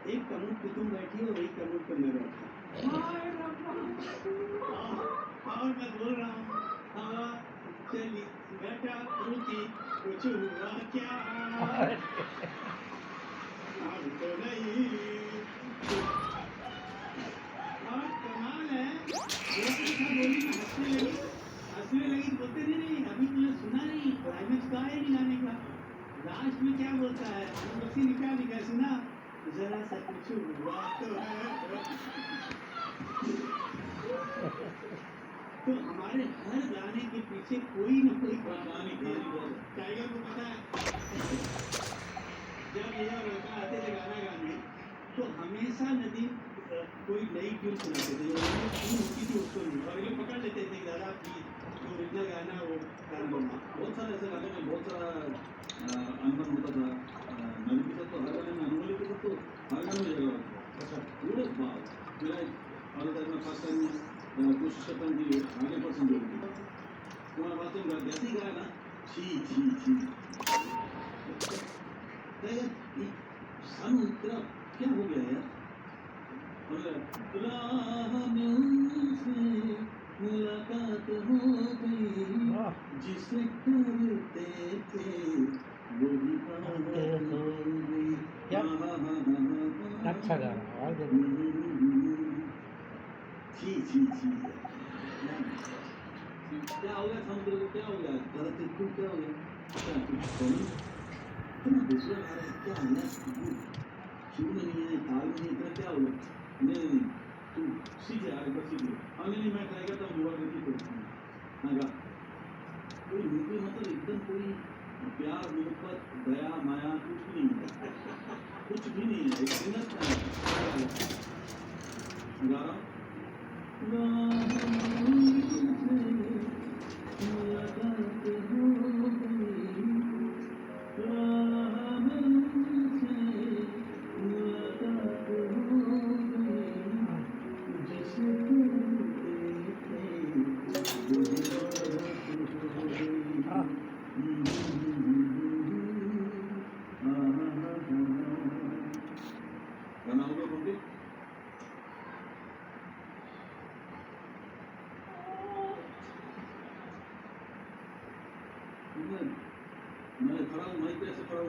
एक कमोड पे तुम बैठी हो, एक कमोड पे मैं बैठा। और मैं बोल रहा हूँ, हवा चली घटा रुकी, कुछ हुआ क्या? अब तो नहीं। और कमाल है, जैसे ही था बोली ना हंसने लगी, बोलते नहीं अभी तुमने सुना नहीं, क्लाइमेक्स तो आया नहीं गाने का। लास्ट में क्या बोलता है, उसी ने क्या लिखा सुना, जरा सा कुछ हुआ तो है। तो हमारे हर गाने के पीछे कोई ना कोई कहानी थी। टाइगर को पता है, जब ये लड़का आते थे गाना गाने, तो हमेशा नदीम कोई नई ट्यून सुनाते थे, जो ट्यून होती थी उसको नहीं, और ये लोग पकड़ लेते थे दादा की जो ओरिजिनल गाना वो गाना बोलना। बहुत सारे ऐसे गाने में बहुत सारा अनुभव होता था। नबी के साथ तो हर गाने में, अनुभव के साथ तो हर गाने में जगह होता था। अच्छा, पूरे बात मेरा हालत है, मैं फर्स्ट टाइम कोशिश करता हूँ कि 100% जोड़ूँ। तुम्हारा बात तो जैसे ही गाया ना, छी छी छी सन तेरा क्या हो गया यार? राह में उनसे मुलाकात हो गई, जिसे करते थे वही बात हो गई। अच्छा गाना छी छी छी क्या हो गया समुद्र को? क्या हो गया दादा तेरे क्या हो गया? क्या कुछ प्रॉब्लम? इतना दूसरा गा रहा है क्या यार? शुरू में नहीं है, ताल में नहीं, इतना क्या हो गया? नहीं तू सीख यार, एक बार सीख ले। हाँ नहीं मैं ट्राई करता हूँ, दुआ करती तो हाँ गा। कोई मूवी मतलब एकदम कोई प्यार मोहब्बत दया माया कुछ भी नहीं है, कुछ भी नहीं है, एक सिंगल गा रहा हूँ। गाना हो गया कंप्लीट? मैं खड़ा हूँ, माइक पे ऐसे खड़ा हूँ,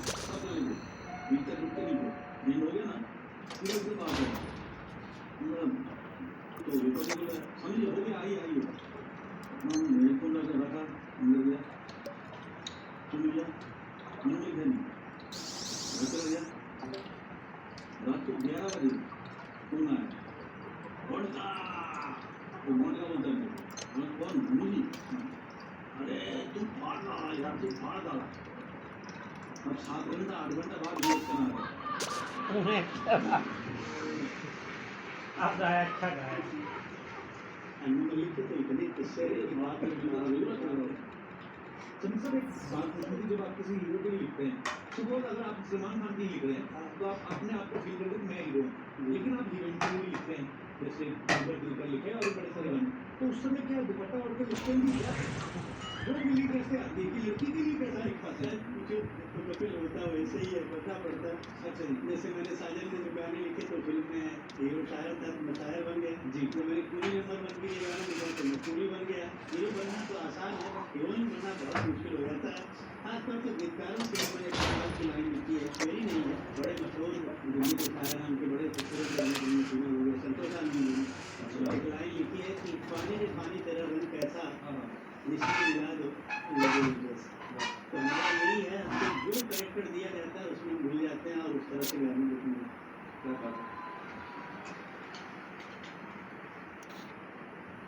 सब लगेंगे बीच तक रुकते नहीं थे। एंड हो गया ना, फिर उसके बाद है तो रिकॉर्डिंग बोला समझिए हो गया, आइए मेरे फोन रखा अंदर गया, सुन लिया, म्यूजिक है नहीं, घर चला गया। रात को 11 बजे फोन आया, कौन था? वो कौन का बोलता है, कौन मुझे? अरे तू फाड़ डाला यार, तू फाड़ डाला। अब 7 घंटा 8 घंटा बाद भी करना है। आप गाया, अच्छा गाया। अनुभव लिखते तो इतने किस्से बात में बना सब एक बात पूछनी थी, जब आप किसी हीरो के लिए लिखते हैं, सपोज अगर आप सलमान खान के लिए लिख रहे हैं तो आप अपने आप को फील करते हैं मैं हीरो हूँ, लेकिन आप हीरोइन के लिए लिखते हैं, जैसे दिल पर लिखे और बड़े सारे गाने, तो उस समय क्या दुपट्टा ओढ़ के लिखते हैं क्या? वो मिली कैसे आती है कि लड़की के लिए कैसा लिख पाते हैं? जो कपिल होता वैसे ही है, पता पड़ता। अच्छा जैसे मैंने साजन ने जो गाने लिखे तो फिल्म में हीरो शायर था, मैं शायर बन गया जी। तो मेरी पूरी नंबर बन के ये गाना लिखा तो मैं पूरी बन गया। हीरो बनना तो आसान है, हीरोइन बनना बहुत मुश्किल हो जाता है। खासतौर से गीतकारों के लिए मैंने एक बात की लाइन लिखी है, मेरी नहीं है, बड़े मशहूर दिल्ली के शायर हैं, उनके बड़े खूबसूरत गाने तुमने सुने होंगे, संतोष आनंद ने एक लाइन लिखी है कि पानी ने पानी तेरा रंग कैसा निश्चित मिला दो लगे जैसा। तो हमारा यही है, हमको जो करेक्टर दिया जाता है उसमें भूल जाते हैं और उस तरह से गाने लिखने में क्या बात है।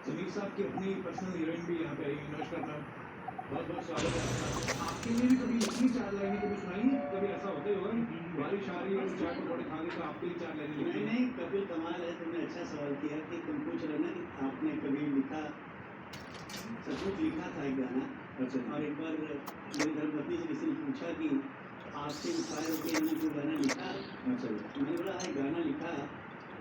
समीर साहब की अपनी पर्सनल हीरोइन भी यहाँ पे आई, नमस्कार मैम, बहुत बहुत स्वागत है आपका। आपके लिए भी कभी इतनी 4 लाइनें कभी सुनाई है? कभी ऐसा होता ही होगा, बारिश आ रही है और चाय पकौड़े खा रहे तो आपके लिए 4 लाइनें लिखी? नहीं कपिल कमाल है, तुमने अच्छा सवाल किया कि तुम पूछ रहे ना कि आपने कभी लिखा, सचमुच लिखा था एक गाना। अच्छा, और एक बार मेरी धर्मपत्नी से किसी ने पूछा कि आपसे इंस्पायर होकर हमने कोई गाना लिखा। अच्छा मैंने बोला हाँ गाना लिखा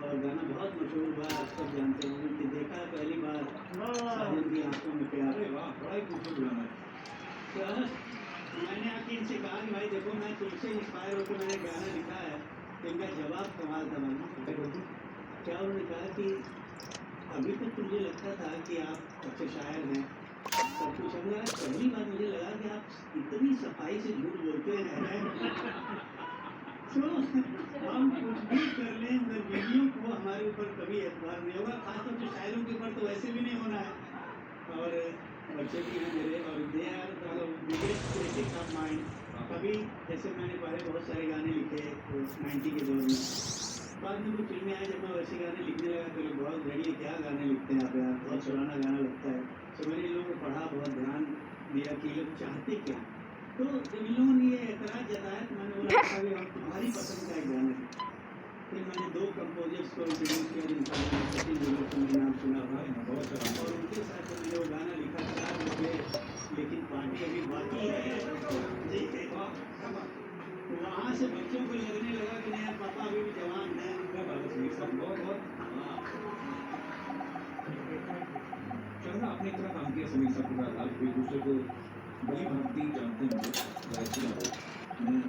और गाना बहुत मशहूर हुआ, आप सब जानते होंगे कि देखा पहली बार साजन की आंखों में प्यार। अरे वाह, बड़ा ही खूबसूरत गाना है। मैंने आके इनसे कहा कि भाई देखो मैं तुमसे इंस्पायर होकर मैंने गाना लिखा है, तो इनका जवाब कमाल था भाई। क्या उन्होंने कहा कि अभी तक तो मुझे लगता था कि आप अच्छे शायर हैं, सब कुछ है, मगर पहली बार मुझे लगा कि आप इतनी सफाई से झूठ बोलते हैं। तो हम कुछ भी कर लें मगर बीवियों को हमारे ऊपर कभी एतबार नहीं होगा, खासतौर से शायरों के ऊपर तो वैसे भी नहीं होना है। और बच्चे भी हैं मेरे, और they are biggest critic of mind. कभी जैसे मैंने पहले बहुत सारे गाने लिखे 90 के दौर में, बाद में कुछ फिल्में आई जब मैं वैसे गाने लिखने लगा तो लोग बहुत लड़िए क्या गाने लिखते हैं आप यार, बहुत पुराना गाना लगता है। तो मैंने इन लोगों को पढ़ा, बहुत ध्यान दिया कि ये लोग चाहते क्या। तो जब इन लोगों ने ये एतराज़ जताया तो मैंने बोला अच्छा भी हम तुम्हारी पसंद का एक गाना लिखा। फिर मैंने 2 कंपोजर्स को इंट्रोड्यूस किया जिनका मैंने सचिन देवरकोंडा का नाम सुना हुआ है, बहुत अच्छा। और उनके साथ जब मैंने वो गाना लिखा 4 बजे लेकिन पार्टी अभी बाकी है जी। तो वहाँ से बच्चों को लगने लगा कि नहीं यार पापा अभी भी जवान हैं। क्या बात है समीर साहब, बहुत चंदा आपने इतना काम किया समीर साहब के साथ, आप एक दूसरे को बड़ी भांति जानते होंगे। जाहिर सी बात है। मैं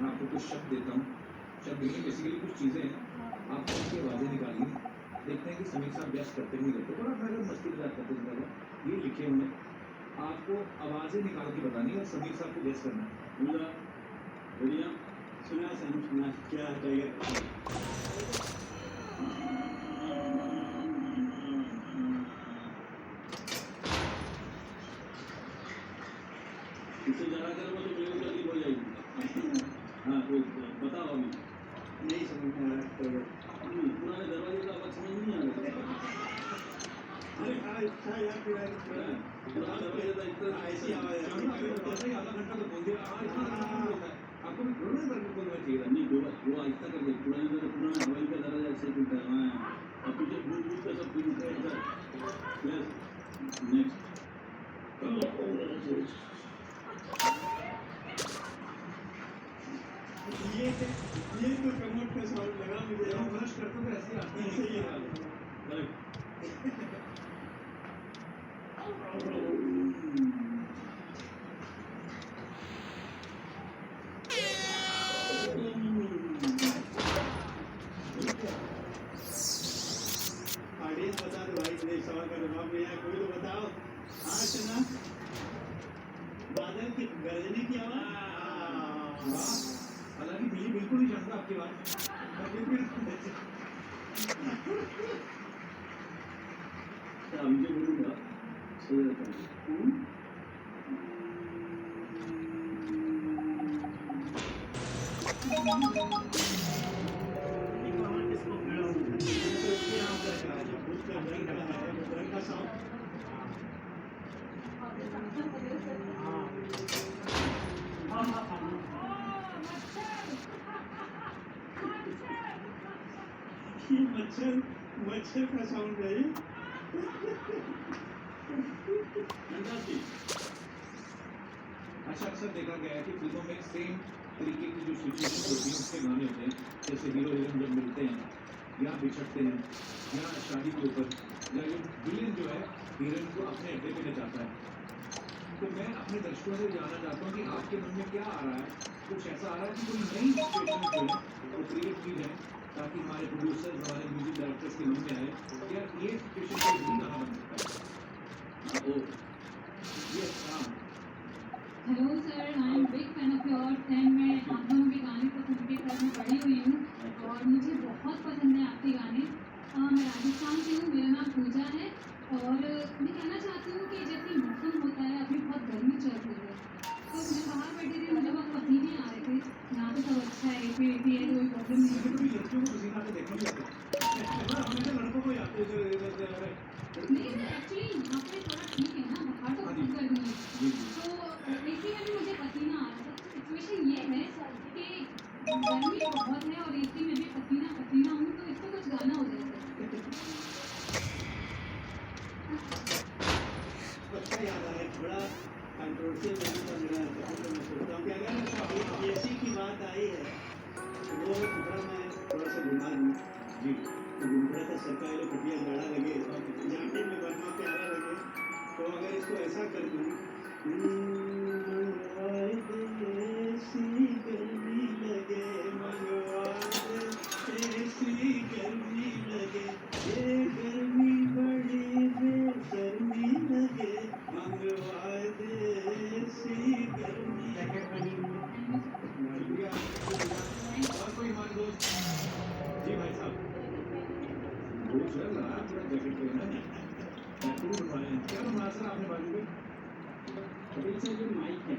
आपको कुछ शब्द देता हूँ, शब्द नहीं बेसिकली कुछ चीज़ें हैं, आप उसकी आवाज़ें निकालिए, देखते हैं कि समीर साहब गैस करते नहीं करते। थोड़ा मैं अगर मस्ती मजाक करते ज़्यादा ये लिखे हुए आपको आवाज़ें निकाल के बतानी है और समीर साहब को गैस करना है। बोला बढ़िया सुना सन सुना क्या टाइगर। इससे ज़्यादा करोगे तो मेरी तकलीफ हो जाएगी। हाँ तो बताओ अभी। नहीं समझ में आ रहा टाइगर। पुराने दरवाजे का आवाज़ समझ नहीं आ रहा। अरे अच्छा यार पुराने दरवाजे का इतना ऐसी आवाज़ है। कैसे आधा घंटा तो बोल दिया आपको भी पुराने दरवाजे बोलना चाहिए था। नहीं वो आहिस्ता करके पुराना हवाई का दरवाजा ऐसे खुलता है। हाँ और तुझे भूल भूल का सब खुलता है ऐसा। Yes next. ये तो कमोड का साउंड लगा मुझे। जब ब्रश करते तो ऐसे आते हैं। ऐसे ही करेक्ट। ऑडियंस बता दो भाई, मेरे सवाल का जवाब नहीं आया कोई तो बताओ। हाँ चना बादल की गरजने की आवाज़। हालांकि बिल्ली बिल्कुल नहीं जानता आपकी बात। मुझे बोलूँगा सही रहता है। मच्छर मच्छर का साउंड है ये। अच्छा अक्सर देखा गया है कि फिल्मों में सेम तरीके की जो सिचुएशन होती है उसके गाने होते हैं, जैसे हीरो हीरोइन जब मिलते हैं या बिछड़ते हैं या शादी के ऊपर, या जो विलेन जो है हीरोइन को अपने अड्डे पे ले जाता है। तो मैं अपने दर्शकों से जानना चाहता हूँ कि आपके मन में क्या आ रहा है, कुछ ऐसा आ रहा है कि कोई नई सिचुएशन जो है वो क्रिएट की जाए ताकि हमारे प्रोड्यूसर हमारे म्यूजिक डायरेक्टर्स के मन में आए यार ये सिचुएशन कोई भी गाना बन सकता है। ये हाँ hello sir, I am big fan of yours and मैं आप दोनों के गाने को सुन के घर में बड़ी हुई हूँ और मुझे बहुत पसंद है आपके गाने। मैं राजस्थान से हूँ, मेरा नाम पूजा है और मैं कहना चाहती हूँ कि जैसे मौसम होता है अभी बहुत गर्मी चल रही है, तो मैं बाहर बैठी थी, मुझे बहुत पसीने आ रहे थे। यहाँ पे सब अच्छा है, एसी है, कोई प्रॉब्लम नहीं है। कभी लड़कियों को पसीना आते देखने नहीं आते। हमेशा लड़कों को ही आते हैं नहीं सर, एक्चुअली यहाँ पे थोड़ा ठीक है ना, बाहर तो बहुत गर्मी है, तो एसी में भी मुझे पसीना आ रहा था। तो सिचुएशन ये है कि गर्मी बहुत है और एसी में भी पसीना पसीना हूँ, तो इसको कुछ गाना हो जाए अच्छा याद आ रहा है, थोड़ा कंट्रोवर्शियल गाना था मेरा, तो मैं सोचता हूँ कि अगर एसी की बात आई है वो थोड़ा मैं थोड़ा सा घुमा दूँ जी। तो घूम रहा था सरकार लोग कुटिया गाड़ा लगे जाके में बनना प्यारा लगे, तो अगर इसको ऐसा कर दूँ रहा पूरा जैकेट पहना है टैटू बनवाए हैं क्या बनवाया सर आपने बाजू में कपिल सर जो माइक है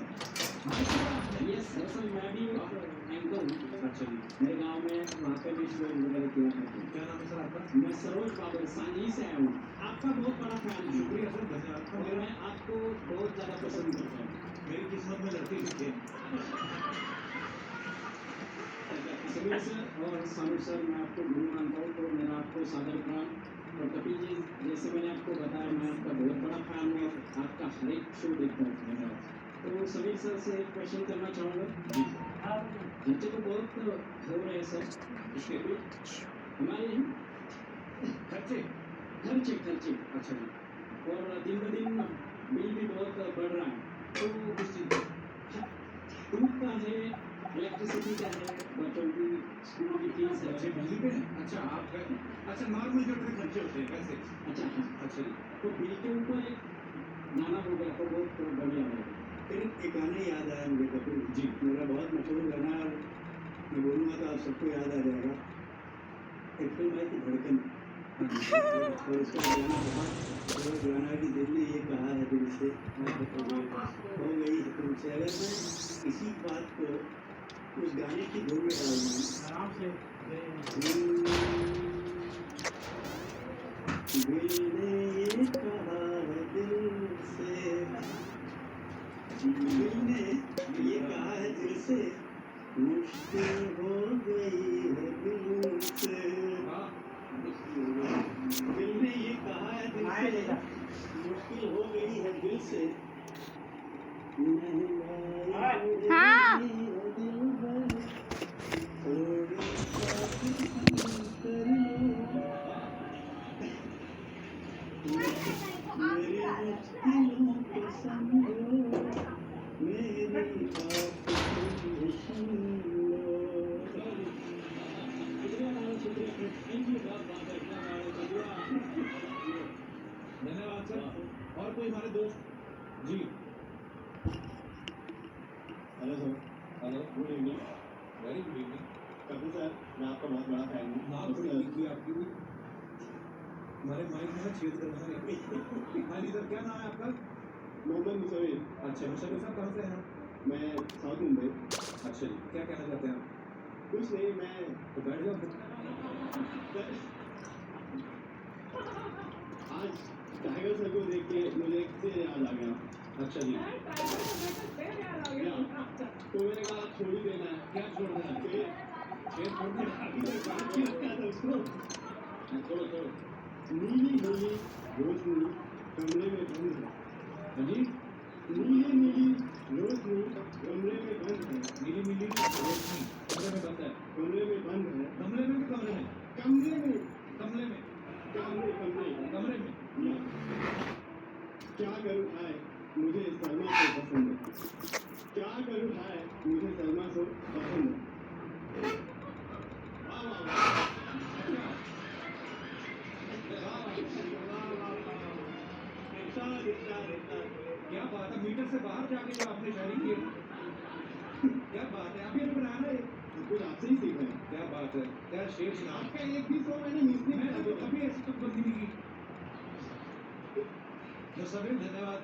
यस दरअसल मैं भी एंकर हूँ अच्छा जी मेरे गांव में वहाँ पे भी शो वगैरह किया करते हैं क्या नाम है सर आपका मैं सरोज बाबर सांगली से आया हूँ आपका बहुत बड़ा फैन हूँ शुक्रिया सर धन्यवाद और मैं आपको बहुत ज़्यादा पसंद करता हूँ मेरी किस्मत में लड़के लिखे समीर सर और सानू सर मैं आपको गुरु मानता हूँ तो मेरा आपको सादर प्रणाम और कपिल जी जैसे मैंने आपको बताया मैं आपका बहुत बड़ा फैन हूँ और आपका हर एक शो देखता हूँ धन्यवाद तो समीर सर से एक क्वेश्चन करना चाहूँगा जी खर्चे तो बहुत हो रहे हैं सर इसके लिए हमारे खर्चे खर्चे खर्चे अच्छा जी और दिन ब दिन बिल भी बहुत बढ़ रहा है तो किस चीज़ का दूध का है इलेक्ट्रिसिटी का है बच्चों की स्कूल की फीस है अच्छा बिजली पे है अच्छा आप अच्छा नॉर्मल जो अपने खर्चे होते हैं वैसे अच्छा हाँ अच्छा जी तो बिल के ऊपर एक गाना हो गया तो बहुत बढ़िया है फिर एक गाना याद आया मुझे कपिल जी मेरा बहुत मशहूर गाना है और मैं बोलूँगा तो आप सबको याद आ जाएगा एक फिल्म आई थी धड़कन और उसका गाना बहुत वो गाना कि दिल ने ये कहा है दिल से हो गई है तुमसे अगर मैं इसी बात को उस गाने की धुन में डाल दूँ आराम से दिल ने ये कहा है दिल से दिल ने ये कहा है दिल से मुश्किल हो गई है दिल से दिल ने ये कहा है दिल से मुश्किल हो गई है दिल से हाँ। धन्यवाद सर और कोई हमारे दोस्त जी hello sir hello good evening very good evening Kapil sir मैं आपका बहुत बड़ा फैन हूँ नाम थोड़ी लिखी आपकी भी हमारे माइक में छेद करना है हाँ जी सर क्या नाम है आपका मोहम्मद मुसविर अच्छा मुशर्रफ साहब कहाँ से हैं आप? मैं साउथ मुंबई अच्छा जी क्या कहना चाहते हैं आप कुछ नहीं मैं तो बैठ जाओ फिर। आज टाइगर सर को देख के मुझे एक चीज़ याद आ गया अच्छा जी तो मैंने कहा छोड़ ही देना है क्या छोड़ देना फिर छोड़ देना अभी तक बात ही रखा था उसको छोड़ो छोड़ो नीली नीली रोशनी कमरे में बंद है हाँ जी नीली नीली रोशनी कमरे में बंद है नीली नीली रोशनी कमरे में बंद है कमरे में बंद है कमरे में कि कमरे में कमरे में कमरे में कमरे कमरे कमरे में क्या करूँ हाय मुझे सलमा से पसंद है क्या करूँ हाय मुझे सलमा से पसंद है वाह वाह वाह क्या बात है मीटर से बाहर जाके जो आपने शायरी की है क्या बात है आप ये बनाया ना ये? कुछ आपसे ही सीखा है क्या बात है क्या शेर सुना आपका एक भी शो मैंने मिस नहीं मैंने तो किया कभी ऐसी तुकबंदी नहीं की तो सभी धन्यवाद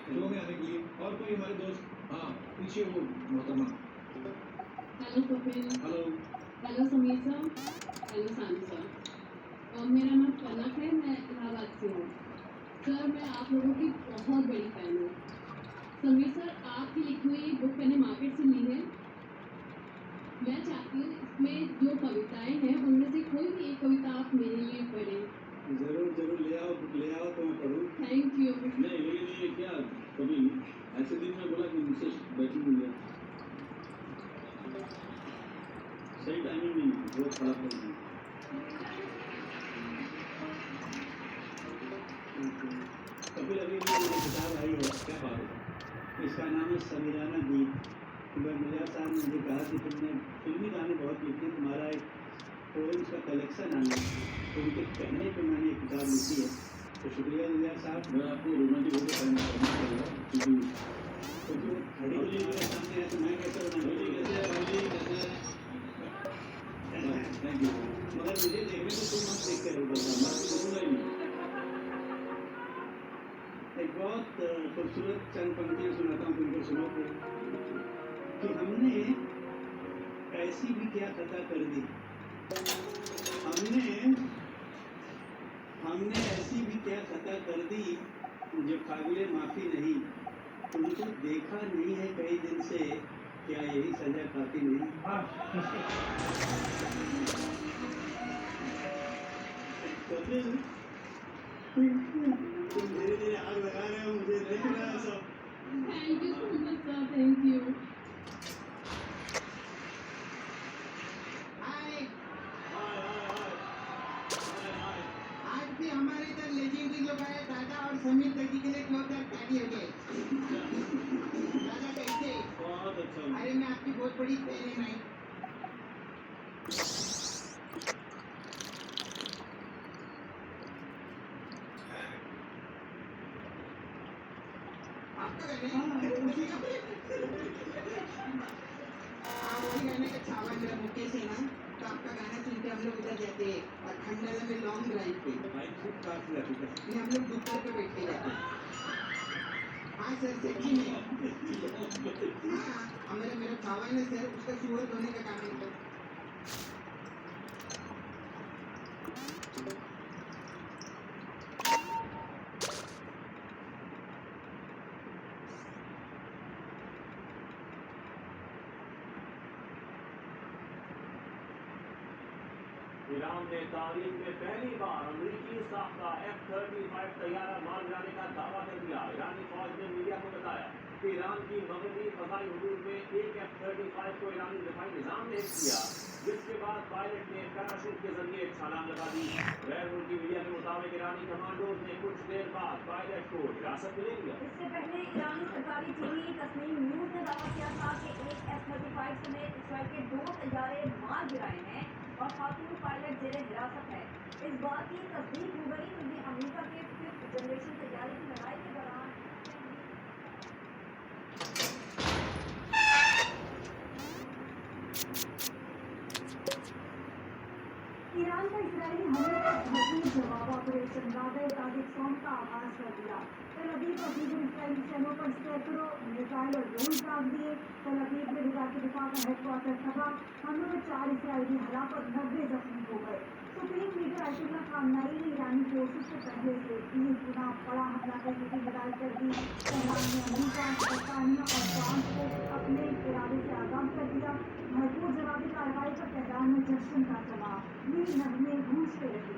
शो में आने के लिए और कोई हमारे दोस्त हाँ पीछे वो मोहतरमा hello Kapil hello hello Sameer sir hello सानू सर और मेरा नाम पलक है मैं इलाहाबाद से हूँ सर मैं आप लोगों की बहुत बड़ी फैन हूँ समीर सर आपकी लिखी हुई बुक मैंने मार्केट से ली है मैं चाहती हूँ इसमें जो कविताएं हैं उनमें से कोई भी एक कविता आप मेरे लिए पढ़ें जरूर जरूर ले आओ तो मैं पढ़ूँ थैंक यू नहीं लेकिन ये क्या कभी ऐसे दिन में बोला कि मुझसे बैटिंग मिल गया सही टाइमिंग नहीं बहुत खराब कर दी कपिल अभी मुझे किताब आई है क्या बात है इसका नाम है समीराना गीत मिर्जा साहब ने मुझे कहा कि तुमने फिल्मी गाने बहुत लिखे तुम्हारा एक पोएम्स का कलेक्शन आना है तो उनके कहने पे मैंने एक किताब लिखी है तो शुक्रिया मिर्जा साहब मैं आपको रोमांटिक होकर करना पड़ेगा क्योंकि क्योंकि वो खड़ी हुई मेरे सामने है तो मैं कैसे बनाऊँ कैसे थैंक यू मगर मुझे देखने को तुम मत देख कर बोलता, मैं तो बोलूँगा ही नहीं। एक बहुत खूबसूरत चंद पंक्तियाँ सुनाता हूँ तुमको, सुनोगे कि हमने ऐसी भी क्या खता कर दी, हमने ऐसी भी क्या खता कर दी जो काबिले माफ़ी नहीं। तुमको देखा नहीं है कई दिन से, क्या यही सजा काफी नहीं? कपिल, तुम धीरे धीरे आग लगा रहे हो, मुझे देख रहा है सब। Thank you so much sir, thank you. Hi आज भी हमारे इधर लेजेंडरी लोग आए, दादा और समीर दर्जी के लिए जोरदार ताली हो गए। दादा कैसे? बहुत अच्छा। अरे मैं आपकी बहुत बड़ी फैन है मैं। आपका गाने? उसी का वही गाने का छावा मेरा मुकेश है ना, तो आपका गाना सुन के हम लोग उधर जाते हैं और खंडाला में लॉन्ग ड्राइव पे भाई खूब काफी रहती है। नहीं, हम लोग दुपहर पे बैठ के जाते हैं। हाँ सर, सच्ची में। हाँ, हमारा मेरा छावा है ना सर, उसका शुगर धोने का काम है सर। ईरान ने तारीख में पहली बार अमेरिकी साख्ता F-35 तैयारा मार गिराने का दावा कर दिया। ईरानी फौज ने मीडिया को बताया कि ईरान की मगरबी फजाई हदूद में एक F-35 को ईरानी दफाई निजाम ने हिट किया, जिसके बाद पायलट ने पैराशूट के जरिए छलांग लगा दी। गैर मुल्की मीडिया के मुताबिक ईरानी कमांडोज ने कुछ देर बाद पायलट को हिरासत में ले लिया। इससे पहले ईरानी सरकारी टीवी तस्नीम न्यूज ने दावा किया था कि एक F-35 समेत इसराइल के 2 तैयारे मार गिराए हैं और खातून पायलट जेर हिरासत है। इस बात की तस्दीक हो गई तो ये अमेरिका के 5th जनरेशन तैयारे की लड़ाई के दौरान ईरान का इसराइली हमले का भरपूर जवाब ऑपरेशन गाज़ा-ए-ताज़िक का आगाज कर दिया। तल अवीव और दीगर इसराइली शहरों पर सैकड़ों मिसाइल और ड्रोन दाग दिए। तल अवीव में वज़ारत दिफा का हेडक्वार्टर तबाह, हमलों में 4 इसराइली हलाक और 90 जख्मी हो गए। सुप्रीम लीडर आयतुल्लाह खामनेई ने ईरानी फोर्सेस से पहले से 30 गुना बड़ा हमला करने की हिदायत कर दी। तेहरान ने अमेरिका, बरतानिया और फ्रांस को अपने इरादे से आगाह कर दिया। भरपूर जवाबी कार्रवाई पर तेहरान में जश्न का जवाब, ये नगमे गूंजते रहे।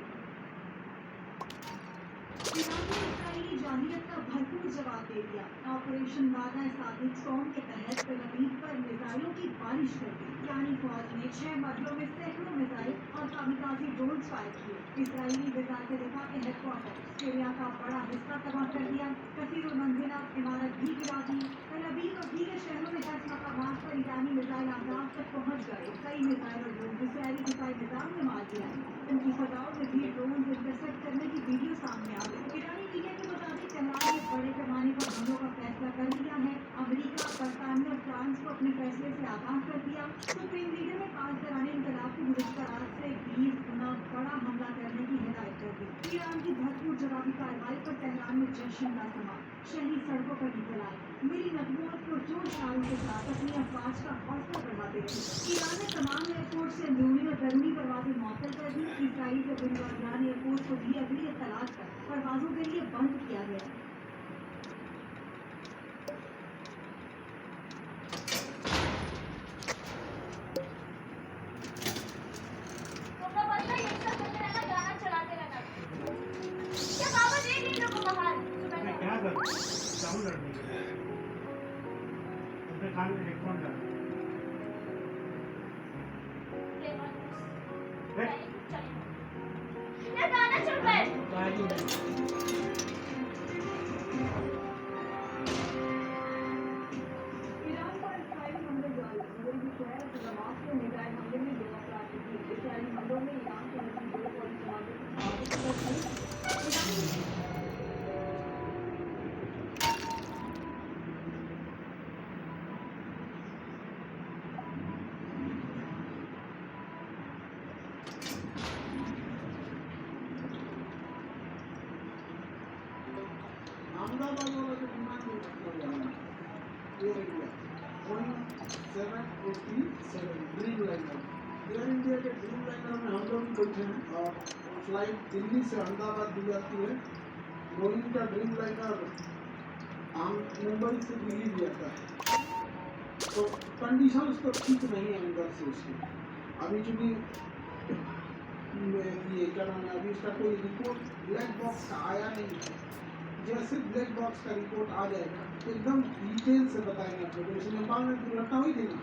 ईरान ने इसराइली जाहिलियत का भरपूर जवाब दे दिया। ऑपरेशन गाज़ा-ए-ताज़िक के तहत तल अवीव पर मिसाइलों की बारिश कर दी। ईरानी फौज ने 6 मरहलों में सैकड़ों मिसाइल और कामिकाज़ी ड्रोन फायर किए। इसराइली वज़ारत दिफा के हेडक्वार्टर सीरिया का बड़ा हिस्सा तबाह कर दिया। कसीरुल मंजिला इमारत भी गिरा दी। तल अवीव और दीगर शहरों में 10 मकामात पर ईरानी मिसाइल आगाज तक पहुंच गए। कई मिसाइल और ड्रोन इसराइली दिफाई निजाम ने मार दिया। उनकी सदाओं में भी ड्रोन इंटरसेप्ट करने की वीडियो सामने आ गई। ईरानी मीडिया के मुताबिक तेहरान ने बड़े पैमाने पर हमलों का फैसला कर लिया है। अमेरिका, बरतानिया और फ्रांस को अपने फैसले से आगाह कर दिया। सुप्रीम लीडर ने 5 दौरान इनकलाब की गुज़श्ता रात से 20 गुना बड़ा हमला करने की हिदायत कर दी। ईरान की भरपूर जवाबी कार्रवाई पर तेहरान में जश्न का समा, शहीद सड़कों पर निकल आए। मिली नगमों और पुरजोश नारों के साथ अपनी अफवाज का हौसला बढ़ाते रहे। ईरान ने तमाम एयरपोर्ट से अंदरूनी और बैरूनी परवाजें मुअत्तल कर दी। इसराइल के बिन बुनियाद एयरपोर्ट को भी अगली इत्तलात पर परवाजों के लिए बंद किया गया। मैं क्या करूँ साउंड लड़ने के लिए अपने कान में हेडफोन डाल ईरान पर इसराइली हमले जारी, मगरबी शहर दमाश्क में मिसाइल हमले में 2 अफराद शहीद। इसराइली हमलों में ईरान के नजदीक 2 फौजी जवानों की शहादत। अहमदाबाद वाला जो विमान दुर्घटना हुआ है, air India Boeing 787 dream liner, air India के ड्रीम लाइनर में हम लोग भी बैठे हैं और फ्लाइट दिल्ली से अहमदाबाद दी जाती है। बोइंग का ड्रीम लाइनर मुंबई से दिल्ली भी आता है, तो कंडीशन उसको ठीक नहीं है अंदर से उसकी। अभी चूँकि ये क्या नाम है, अभी उसका कोई रिपोर्ट ब्लैक बॉक्स का आया नहीं है। जैसे ब्लैक बॉक्स का रिपोर्ट आ जाएगा तो एकदम डिटेल से बताएंगे आपको। जैसे नेपाल में दुर्घटना हुई थी ना,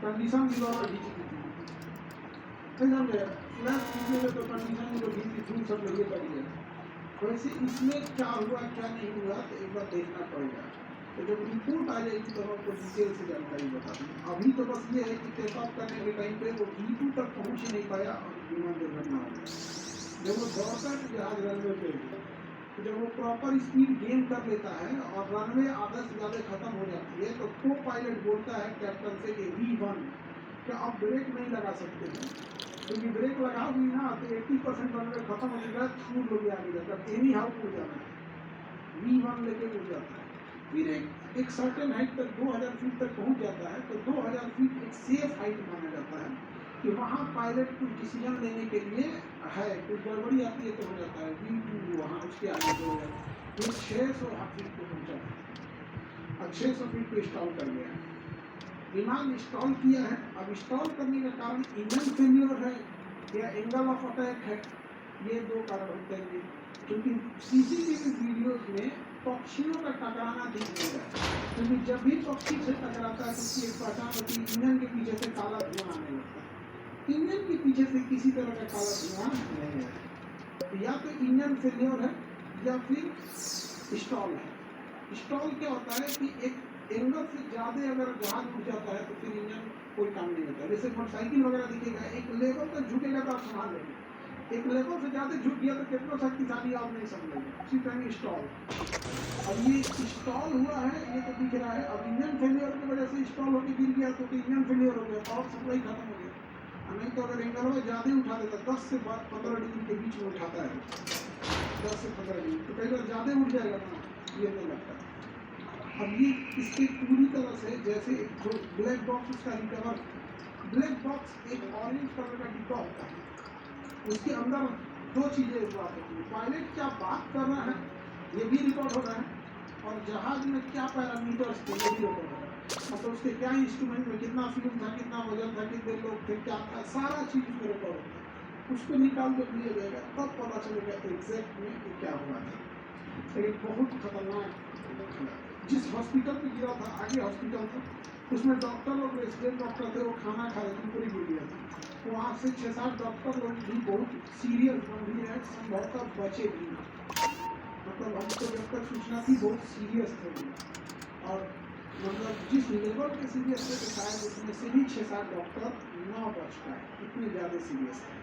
कंडीशन भी और खींची थी, समझे फ्लैश खींचेंगे तो कंडीशन भी खींची थी, सब लोग ये करिए। वैसे इसमें क्या हुआ क्या नहीं हुआ तो एक बार देखना पड़ेगा। तो जब रिपोर्ट आ जाएगी तो हम आपको डिटेल से जानकारी बता देंगे। अभी तो बस ये है कि टेक ऑफ करने के टाइम पे वो V2 तक पहुँच ही नहीं पाया और विमान दुर्घटना हो गई। जब वो दौड़ता है तो जहाज रनवे पे, तो जब वो प्रॉपर स्पीड गेन कर लेता है और रनवे आधा से ज़्यादा खत्म हो जाती है तो को पायलट बोलता है कैप्टन से कि V1 क्या आप ब्रेक नहीं लगा सकते हैं, क्योंकि ब्रेक लगाओगी ना तो 80% रनवे खत्म हो जाएगा, छूट लोग आगे जाएगा, एनी हाउ उड़ जाना है, V1 लेके उड़ जाता है। फिर एक सर्टेन हाइट तक 2000 फीट तक पहुंच जाता है, तो 2000 फीट एक सेफ हाइट माना जाता है कि वहाँ पायलट कुछ डिसीजन लेने के लिए है, कुछ गड़बड़ी आती है तो हो जाता है V2 वहाँ उसके आगे जो है फिर 600 फीट पे पहुँचा है और 600 फीट पे इंस्टॉल कर गया है। विमान इंस्टॉल किया है, अब इंस्टॉल करने का कारण इंजन फेलियर है या एंगल ऑफ अटैक है, ये दो कारण होते हैं। क्योंकि सीसीटीवी वीडियोज में पक्षियों का टकराना दिख नहीं रहा है, क्योंकि जब भी पक्षी से टकराता है तो उसकी एक पहचान होती है, इंजन के पीछे से काला धुआं आने लगता है। इंजन के पीछे से किसी तरह का काला धुआं नहीं है, तो या तो इंजन फेलियर है या फिर स्टॉल है। स्टॉल क्या होता है कि एक एंगल से ज़्यादा अगर जहाज उठ जाता है तो फिर इंजन कोई काम नहीं होता। जैसे मोटरसाइकिल वगैरह दिखेगा, एक लेवल तक झुकेगा तो आप संभाल लेंगे, एक लेवल से ज़्यादा झुक गया तो कितना शक्तिशाली आप नहीं समझेंगे। उसी तरह स्टॉल, अब ये स्टॉल हुआ है, ये तो दिख रहा है। अब इंजन फेलियर की वजह से स्टॉल होकर गिर गया तो इंजन फेलियर हो गया, पावर सप्लाई खत्म हो गया। नहीं तो अगर एंगल में ज़्यादा उठा देता, 10 से 15 डिग्री के बीच में उठाता है, 10 से 15 डिग्री, तो कई बार ज़्यादा उठ जाएगा ना, ये नहीं लगता। अब ये इसके पूरी तरह से जैसे जो ब्लैक बॉक्स उसका रिकवर, ब्लैक बॉक्स एक ऑरेंज कलर का डिब्बा होता है, उसके अंदर दो चीज़ें बात होती है, पायलट क्या बात कर रहा है ये भी रिकॉर्ड हो रहा है और जहाज में क्या पैरामीटर्स थे ये भी रिकॉर्ड हो रहा है। मतलब उसके क्या इंस्ट्रूमेंट में कितना फ्यूल था, कितना वजन था, कितने लोग थे, क्या था, सारा चीज़ उसमें रिकॉर्ड होता है। उसको निकाल के दिया जाएगा तब पता चलेगा एग्जैक्ट में कि क्या हुआ था। लेकिन बहुत खतरनाक, जिस हॉस्पिटल में गिरा था, आगे हॉस्पिटल था, उसमें डॉक्टर और रेसिडेंट डॉक्टर थे, वो खाना खा रहे थे, पूरी गिर गया था। वहाँ से 6-7 डॉक्टर लोग भी बहुत सीरियस गंभीर है, संभवतः बचे भी नहीं। मतलब हमको जब तक सूचना थी बहुत सीरियस थे और मतलब जिस लेवल के सीरियस थे तो शायद उसमें से भी 6-7 डॉक्टर ना बच पाए, इतने ज़्यादा सीरियस है।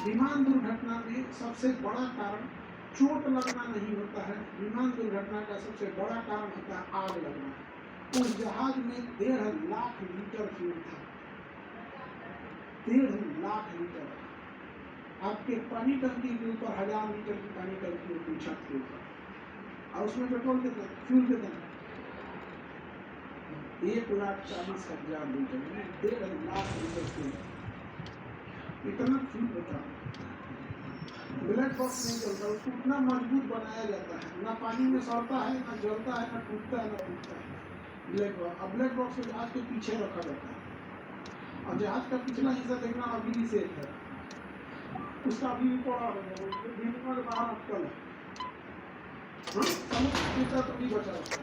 विमान दुर्घटना में सबसे बड़ा कारण चोट लगना नहीं होता है, विमान दुर्घटना का सबसे बड़ा कारण होता है आग लगना। उस जहाज में 1.5 लाख लीटर फ्यूल था, 1.5 लाख लीटर। आपके पानी टंकी के ऊपर 1000 लीटर की पानी टंकी होती है छत के ऊपर, और उसमें पेट्रोल कितना, फ्यूल कितना, 1,40,000 लीटर, 1.5 लाख लीटर फ्यूल, इतना फ्यूल होता है। ब्लैक बॉक्स नहीं चलता, उसको उतना मजबूत बनाया जाता है, ना पानी में सड़ता है, ना जलता है, ना टूटता है, ना टूटता है ब्लैक बॉक्स। अब ब्लैक बॉक्स को जहाज के पीछे रखा जाता है और जहाज का पिछला हिस्सा देखना अभी भी सेफ है, उसका अभी भी पड़ा हो गया, बाहर अटकल है, समुद्र तो नहीं बचा होता।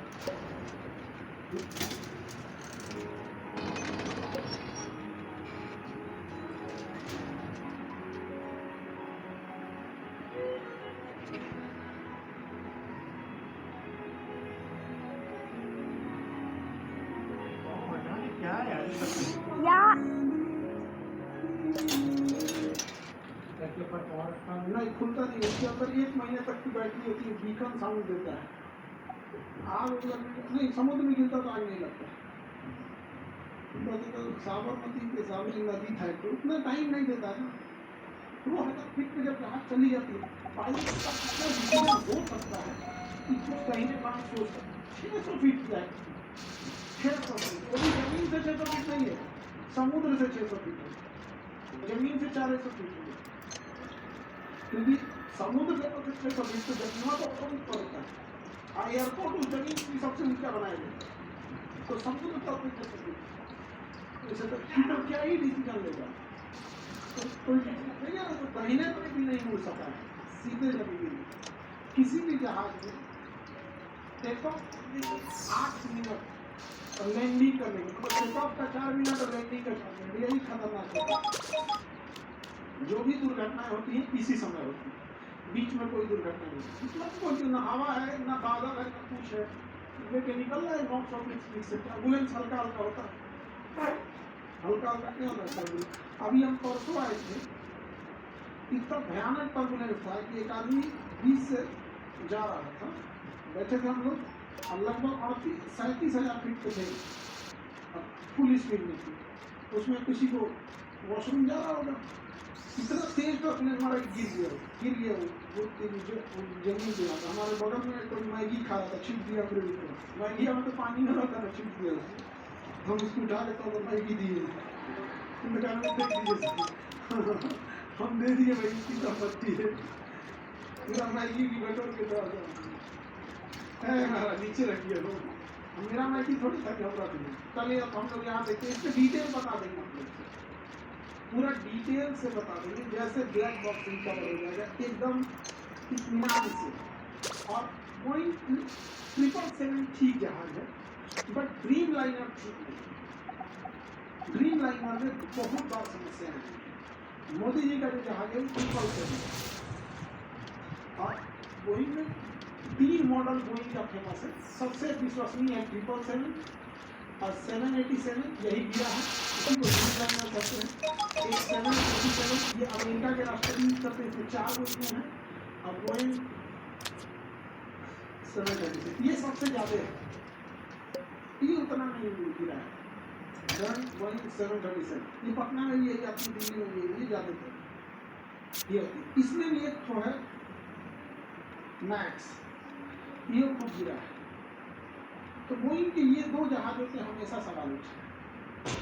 क्या है यार नहीं खुलता नहीं, उसके अंदर 1 महीने तक की बैटरी होती है, बीकन साउंड देता है। आग लगने नहीं, समुद्र में गिरता तो आग नहीं लगता। तो साबरमती के सामने नदी था तो उतना टाइम नहीं देता है ना, 2000 फीट पे जब जहाज चली जाती है, पायलट का कितना डिसीजन हो सकता है इसको सही में काम सोच सकते 600 फीट फ्लैट 600 फीट, वो भी जमीन से 600 फीट नहीं है, समुद्र से 600 फीट है, जमीन से 400 फीट है, क्योंकि समुद्र से 600 फीट तो जमीन तो और ऊपर होता है। एयरपोर्ट उस जमीन की सबसे ऊंचा बनाया गया, तो समुद्र तक 600 फीट, इसे तो क्या ही डिसीजन लेगा, तो महीने में भी नहीं मुड़ सका है सीधे जमीन। किसी भी जहाज में टेक ऑफ 8 मिनट और लैंडिंग करने में, मतलब टेक ऑफ का 4 मिनट और लैंडिंग का 4 मिनट, यही खतरनाक होता है। जो भी दुर्घटनाएं होती हैं इसी समय होती है, बीच में कोई दुर्घटना नहीं, मतलब कोई ना हवा है ना बादल है ना कुछ है, लेके निकल रहा है बॉक्स ऑफिस से, एम्बुलेंस हल्का हल्का होता है, हल्का हल्का क्या होता है। अभी हम परसों आए थे, इतना भयानक टर्बुलेंस था कि एक आदमी 20 से जा रहा था, बैठे थे हम लोग, और लगभग 37,000 फीट पे थे, फुल स्पीड में थी, उसमें किसी को वॉशरूम जा रहा होगा, इतना तेज टर्बुलेंस मारा कि गिर गया वो जमीन पे आता। हमारे बगल में कोई मैगी खा रहा था, छिप दिया फिर मैगी में तो पानी नहीं रहता ना, छिप दिया उसको, हम उसको उठा के तो मैगी दिए, दुकान में देख दीजिए हम दे दिए भाई की संपत्ति है, पूरा मैगी की बटोर के दो है हमारा नीचे रखिए लोग, मेरा मैगी थोड़ी था कि हम रख लें। चलिए अब हम लोग यहाँ देखते हैं, इसके डिटेल बता देंगे हम लोग, पूरा डिटेल से बता देंगे, जैसे ब्लैक बॉक्स रिकवर हो जाएगा एकदम इत्मीनान से। और वही 777 ठीक जहाज है, बट ड्रीम लाइनर ठीक नहीं। ड्रीम लाइनर में बहुत बार समस्या है। मोदी जी का जो जहाज है 777, और बोइंग में 3 मॉडल बोइंग का फेमस है, सबसे विश्वसनीय है 777 और 787, यही गिरा है, इसी को ड्रीम लाइनर कहते हैं। एक 787 ये अमेरिका के राष्ट्रपति यूज करते हैं, इसमें 4 बोइंग हैं, और बोइंग 737 ये सबसे ज्यादा है, ये उतना नहीं गिरा है। बोइंग 737 ये पटना में भी यही आती है, दिल्ली में भी यही ज्यादातर ये होती है। इसमें भी एक तो है मैक्स, ये खूब गिरा है। तो बोइंग के ये 2 जहाजों से हमेशा सवाल उठे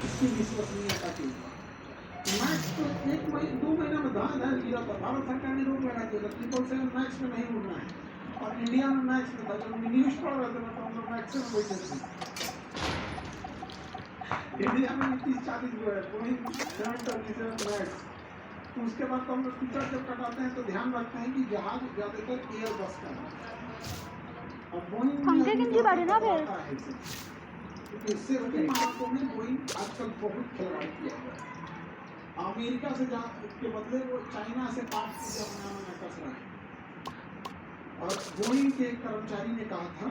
इसकी विश्वसनीयता के ऊपर। मैक्स तो 2 महीना में धान गिरा था, भारत सरकार ने रोक लगा दिया था, 777 मैक्स में नहीं उड़ना है, और इंडिया में मैक्स में था। जब न्यूज पढ़ रहे थे ना तो हम लोग मैक्स में बैठे थे, इंडिया में 30-40 जो है बोइंग 777 मैक्स। तो उसके बाद तो हम लोग टिकट जब कटाते हैं तो ध्यान रखते हैं कि जहाज ज्यादातर एयर बस का है, और बोइंग इससे बड़े मानकों में बोइंग आजकल बहुत खिलवाड़ किया गया। अमेरिका से के बदले वो चाइना से पार्ट अपना कस रहा है। और बोइंग के एक कर्मचारी ने कहा था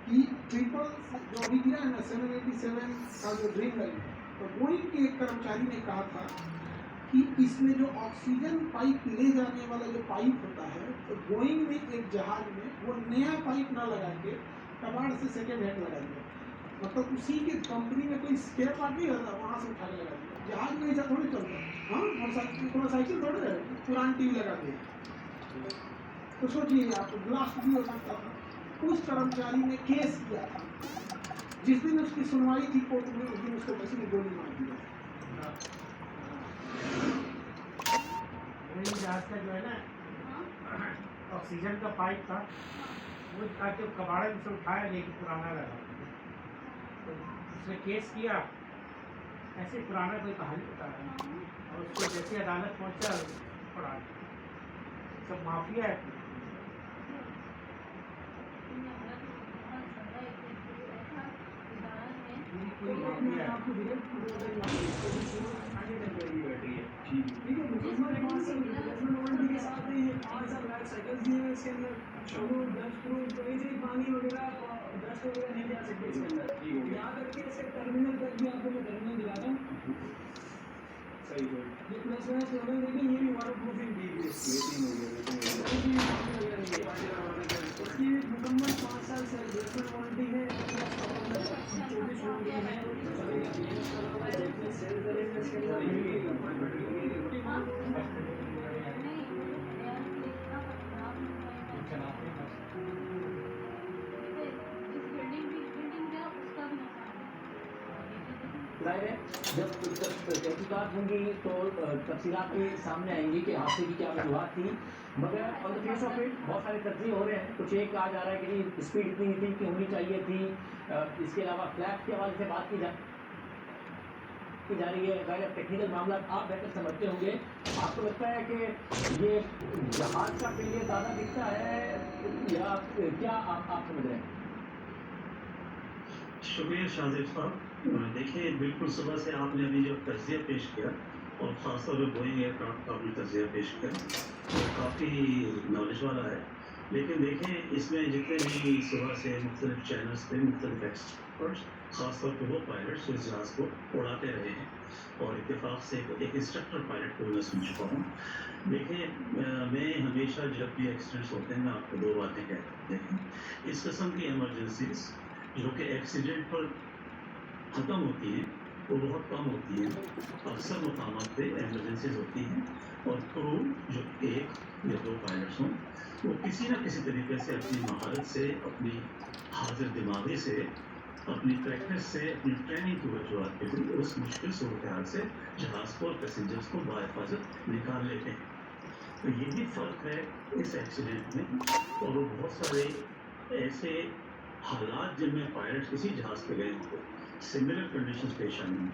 कि ट्रिपल जो अभी गिरा है ना 787 का जो ड्रीम लाइन, तो बोइंग के एक कर्मचारी ने कहा था कि इसमें जो ऑक्सीजन पाइप ले जाने वाला जो पाइप होता है, तो बोइंग में एक जहाज में वो नया पाइप ना लगा के कबाड़ से सेकेंड हैंड लगा दिया, मतलब उसी के कंपनी में कोई स्पेयर पार्ट नहीं रहता, वहाँ से उठा के लगा दिया। जहाज में ऐसा थोड़ी चलता है, हाँ मोटरसाइकिल थोड़े है, पुरानी टीवी लगा दिया। तो सोचिए आपको ब्लास्ट भी हो सकता था। उस कर्मचारी ने केस किया था, जिस दिन उसकी सुनवाई थी कोर्ट में, उस दिन उसको किसी ने गोली मार दिया। जहाज का जो है ना ऑक्सीजन का पाइप था, वो ताकि कबाड़े से उठाया लेकिन पुराना लगा, तो उसने केस किया, ऐसे पुराना कोई कहानी बता रहा है, और उसको जैसे अदालत पहुंचा पड़ा सब माफिया है। कोई माफिया है। पानी वगैरह डस्ट वगैरह नहीं जा सकते इसके अंदर, यहाँ करके इसके टर्मिनल तक भी आपको मैं टर्मिनल दिला दूँ। सही है, ये प्लस में टर्मिनल देखिए, ये भी वाटर प्रूफिंग दी हुई है, उसकी मुकम्मल 5 साल से रिप्लेसमेंट वारंटी है, 24 वारंटी है, सेल करेंगे इसके अंदर जाहिर है जब तहकीकात होंगी तो तफसीलात भी सामने आएंगी कि हादसे की क्या वजूहत थी, मगर on the face of it बहुत सारे तर्जीह हो रहे हैं। कुछ एक कहा जा रहा है कि जी स्पीड इतनी थी कि होनी चाहिए थी, इसके अलावा फ्लैप के हवाले से बात की जा रही है। गाइड टेक्निकल मामला आप बेहतर समझते होंगे, आपको लगता है कि ये जहाज का फेलियर ज़्यादा दिखता है या क्या आप समझ रहे हैं? शुक्रिया शाहजेब साहब। देखिए, बिल्कुल सुबह से आपने अभी जो तजिया पेश किया और ख़ासतौर पर बोइंग एयरक्राफ्ट का आपने तजिया पेश किया, वो काफ़ी नॉलेज वाला है। लेकिन देखें, इसमें जितने भी सुबह से मुख्तलिफ चैनल्स पे मुख्तलिफ एक्सपर्ट्स, ख़ासतौर पर वो पायलट्स इस जहाज़ को उड़ाते रहे हैं और इत्तेफाक से एक इंस्ट्रक्टर पायलट को मैं सुन चुका हूँ। देखें, मैं हमेशा जब भी एक्सीडेंट्स होते हैं मैं आपको दो बातें कहता हूँ। देखें, इस किस्म की एमरजेंसीज जो कि एक्सीडेंट पर ख़त्म होती हैं वो बहुत कम होती हैं। अक्सर मकामात पे एमरजेंसीज होती हैं और क्रू जो एक या दो पायलट्स हों वो किसी न किसी तरीके से अपनी महारत से, अपनी हाजिर दिमागी से, अपनी प्रैक्टिस से, अपनी ट्रेनिंग की वजूहत के लिए उस मुश्किल सूरत हाल से जहाज़ को और पैसेंजर्स को बाहिफाजत निकाल लेते हैं। तो यही फ़र्क है इस एक्सीडेंट में। और वो बहुत सारे ऐसे हालात जिनमें पायलट्स किसी जहाज़ पे गए होंगे, सिमिलर कंडीशंस पेश आई हैं।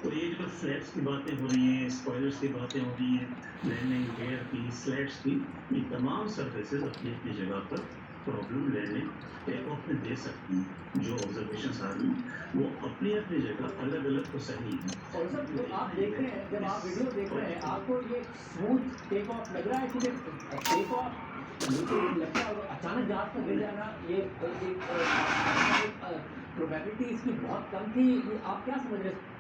तो ये जो फ्लैप्स की बातें हो रही हैं, स्पॉयलर्स की बातें हो रही हैं, लैंडिंग गियर की, स्लैट्स की, ये तमाम सर्विसेज अपनी अपनी जगह पर प्रॉब्लम लैंडिंग टेक ऑफ में दे सकती हैं। जो ऑब्जर्वेशन आ रही हैं वो अपनी अपनी जगह अलग अलग तो सही हैं। और सर जो आप देख रहे हैं, जब आप वीडियो देख रहे हैं, आपको ये स्मूथ टेक ऑफ लग रहा है कि टेक ऑफ मुझे लगता है अचानक जहाज पर गिर जाना ये प्रोबेबिलिटी इसकी बहुत कम थी, ये आप क्या समझ रहे हैं?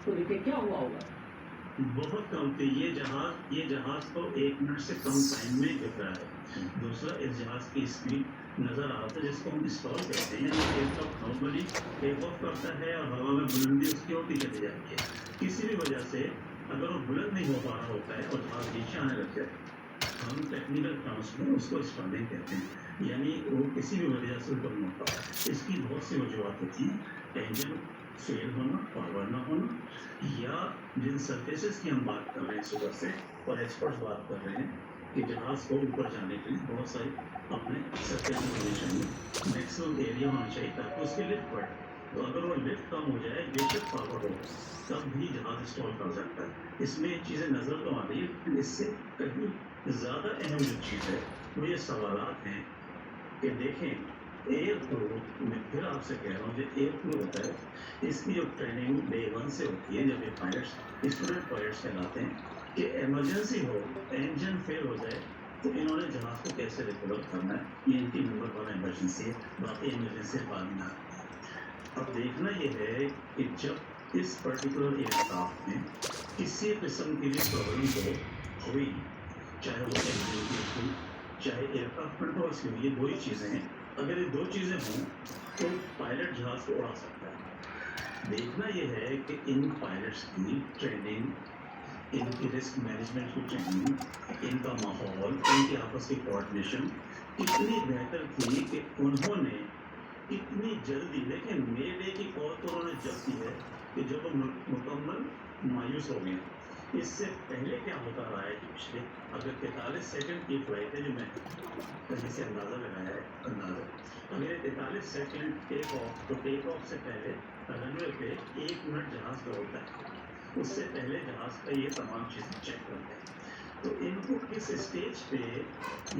तो देखिए क्या हुआ होगा। बहुत कम थी। ये जहाज तो 1 मिनट से कम टाइम में गिर रहा है। दूसरा, इस जहाज की स्पीड नज़र आ रहा था जिसको हम स्टॉल कहते हैं, यानी एयरक्राफ्ट नॉर्मली टेक ऑफ करता है और हवा में बुलंदी उसकी होती चली जाती है। किसी भी वजह से अगर वो बुलंद नहीं हो पा रहा होता है और जहाज नीचे आने लग जाए, हम टेक्निकल टर्म्स में उसको स्टॉलिंग कहते हैं, यानी वो किसी भी वजह से ऊपर नहीं होता। इसकी बहुत सी वजूहत होती हैं। इंजन फेल होना, पावर ना होना, या जिन सर्फेसेस की हम बात कर रहे हैं सुबह से और एक्सपर्ट्स बात कर रहे हैं कि जहाज़ को ऊपर जाने के लिए बहुत सारी अपने सरफेस होनी चाहिए, मैक्सिमम एरिया होना चाहिए ताकि उसकी लिफ्ट बढ़े। तो अगर वो लिफ्ट कम हो जाए, बेशक पावर हो, तब भी जहाज़ स्टॉल कर सकता है। इसमें चीज़ें नज़र तो आ रही है, लेकिन इससे कहीं ज़्यादा अहम जो चीज़ है वो ये सवालात हैं कि देखें, एयर क्रू मैं फिर आपसे कह रहा हूँ, जो एयर क्रू होता है इसकी जो ट्रेनिंग डे 1 से होती है, जब ये पायलट्स स्टूडेंट पायलट्स कहलाते हैं कि इमरजेंसी हो, इंजन फेल हो जाए तो इन्होंने जहाज़ को कैसे रिकवर करना है, ये इनकी नंबर 1 इमरजेंसी है। बाकी इमरजेंसी बाद में आती है। अब देखना ये है कि जब इस पर्टिकुलर एयरक्राफ्ट में किसी किस्म की भी प्रॉब्लम हुई, चाहे वो इंजन की हुई, चाहे एयरक्राफ्ट कंट्रोल्स की हुई, ये दो ही चीज़ें हैं। अगर ये दो चीज़ें हों तो पायलट जहाज़ को उड़ा सकता है। देखना यह है कि इन पायलट्स की ट्रेनिंग, इनकी रिस्क मैनेजमेंट की ट्रेनिंग, इनका माहौल, इनकी आपस की कोऑर्डिनेशन इतनी बेहतर थी कि उन्होंने इतनी जल्दी, लेकिन मे डे की कॉल तो उन्होंने जब की है कि जब वो मुकम्मल मायूस हो गए। इससे पहले क्या होता रहा है कि पिछले अगर 43 सेकंड की फ्लाइट है, जो मैं कहीं से अंदाज़ा लगाया है, अगर ये 43 सेकंड टेक ऑफ, तो टेक ऑफ से पहले रनवे पे 1 मिनट जहाज़ का होता है, उससे पहले जहाज़ का ये तमाम चीज़ें चेक करते हैं। तो इनको किस स्टेज पे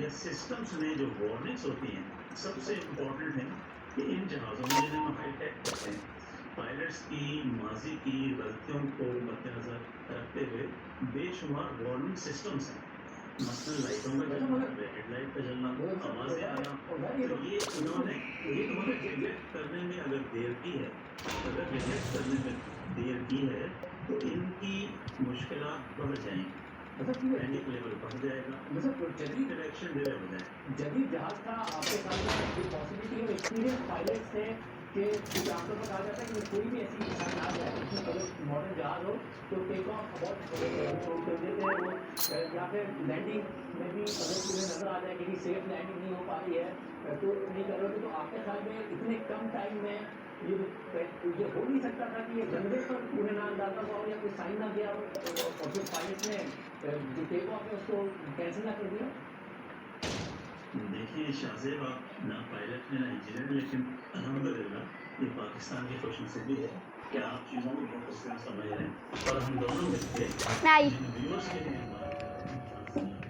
या सिस्टम्स में जो वार्निंग्स होती हैं, सबसे इम्पोर्टेंट है कि इन जहाज़ों में जिन्हें हम हाईटेक कहते हैं, पायलट्स की माजी की गलतियों को मद्देनज़र रखते हुए बेशुमार वार्निंग सिस्टम्स हैं। मसलन लाइटों का जलना, हेडलाइट का जलना, आवाज़ें आना, तो ये उन्होंने रिजेक्ट करने में अगर देर की है, तो इनकी मुश्किलात बढ़ जाएंगी, पैनिक लेवल बढ़ जाएगा, जदीद डायरेक्शन डिले हो जाए। जदीद जहाज था आपके सामने एक पॉसिबिलिटी और एक्सपीरियंस पायलट से कि कुछ आमतौर पर कहा जाता है कि कोई भी ऐसी इंसान आ जाए उसमें अगर मॉडर्न जहाज हो तो टेक ऑफ बहुत कर देते हैं वो, या फिर लैंडिंग में भी अगर तुम्हें नज़र आ जाए कि सेफ लैंडिंग नहीं हो पा रही है तो नहीं कर रहे हो, तो आपके ख्याल में इतने कम टाइम में ये हो नहीं सकता था कि ये रनवे पर उन्हें ना डालना हुआ हो या कोई साइन ना दिया हो और फिर पायलट ने जो टेक ऑफ है उसको कैंसिल ना कर दिया? देखिए शाहजेब, आप ना पायलट हैं ना इंजीनियर, लेकिन अल्हम्दुलिल्लाह ये पाकिस्तान की खुशनसीबी है कि आप चीज़ों को बहुत अच्छे से समझ रहे हैं और हम दोनों मिलकर जिन व्यूअर्स के लिए हम बात कर रहे हैं।